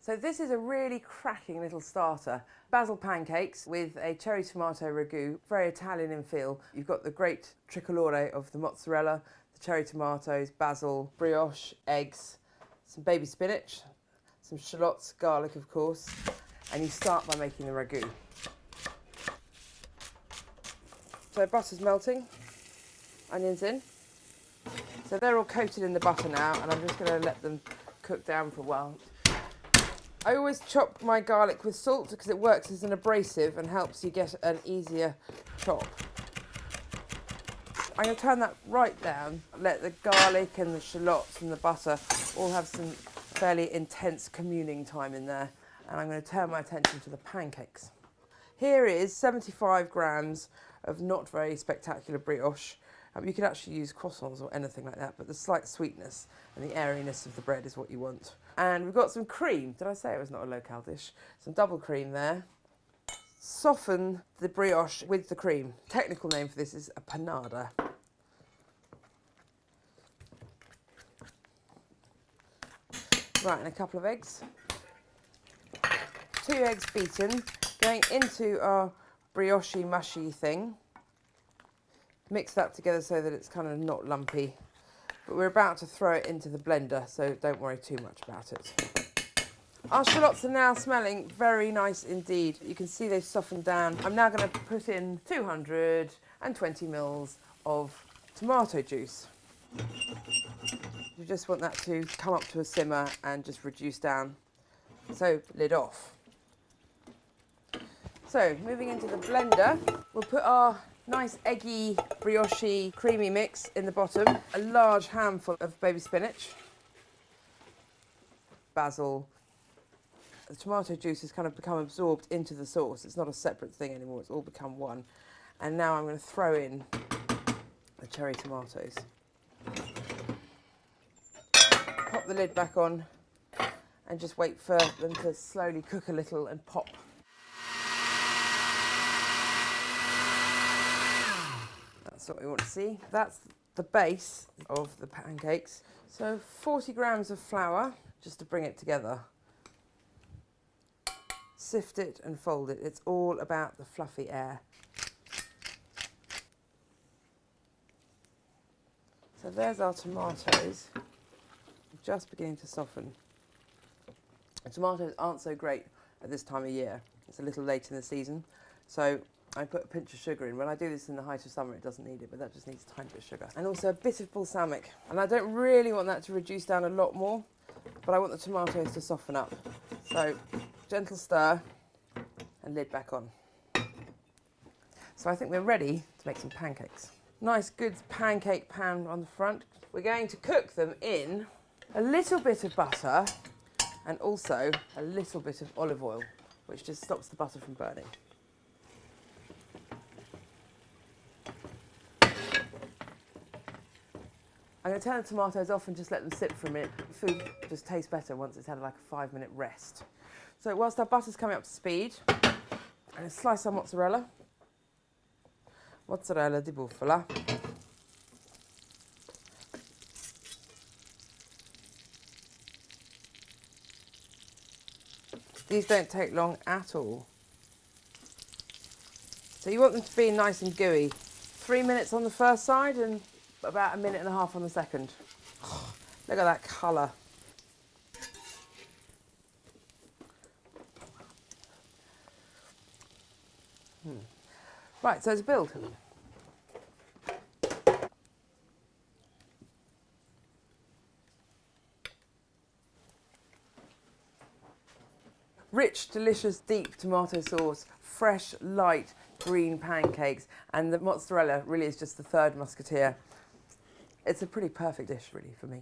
So this is a really cracking little starter. Basil pancakes with a cherry tomato ragout, very Italian in feel. You've got the great tricolore of the mozzarella, the cherry tomatoes, basil, brioche, eggs, some baby spinach, some shallots, garlic of course, and you start by making the ragout. So butter's melting, onions in. So they're all coated in the butter now, and I'm just going to let them cook down for a while. I always chop my garlic with salt because it works as an abrasive and helps you get an easier chop. I'm going to turn that right down, let the garlic and the shallots and the butter all have some fairly intense communing time in there, and I'm going to turn my attention to the pancakes. Here is 75 grams of not very spectacular brioche. You could actually use croissants or anything like that, but the slight sweetness and the airiness of the bread is what you want. And we've got some cream. Did I say it was not a local dish? Some double cream there. Soften the brioche with the cream. Technical name for this is a panada. Right, and a couple of eggs. 2 eggs beaten, going into our brioche mushy thing. Mix that together so that it's kind of not lumpy. But we're about to throw it into the blender, so don't worry too much about it. Our shallots are now smelling very nice indeed. You can see they've softened down. I'm now going to put in 220 ml of tomato juice. You just want that to come up to a simmer and just reduce down. So, lid off. So, moving into the blender, we'll put our nice eggy, brioche, creamy mix in the bottom. A large handful of baby spinach. Basil. The tomato juice has kind of become absorbed into the sauce. It's not a separate thing anymore, it's all become one. And now I'm going to throw in the cherry tomatoes. Pop the lid back on and just wait for them to slowly cook a little and pop. That's what we want to see. That's the base of the pancakes. So 40 grams of flour, just to bring it together. Sift it and fold it. It's all about the fluffy air. So there's our tomatoes, just beginning to soften. The tomatoes aren't so great at this time of year. It's a little late in the season, so I put a pinch of sugar in. When I do this in the height of summer, it doesn't need it, but that just needs a tiny bit of sugar. And also a bit of balsamic. And I don't really want that to reduce down a lot more, but I want the tomatoes to soften up. So, gentle stir and lid back on. So I think we're ready to make some pancakes. Nice good pancake pan on the front. We're going to cook them in a little bit of butter and also a little bit of olive oil, which just stops the butter from burning. I'm going to turn the tomatoes off and just let them sit for a minute. Food just tastes better once it's had like a 5-minute rest. So whilst our butter's coming up to speed, I'm going to slice our mozzarella. Mozzarella di bufala. These don't take long at all. So you want them to be nice and gooey. 3 minutes on the first side and about 1.5 minutes on the second. Oh, look at that colour. Right, so to build. Rich, delicious, deep tomato sauce, fresh, light, green pancakes, and the mozzarella really is just the third musketeer. It's a pretty perfect dish, really, for me.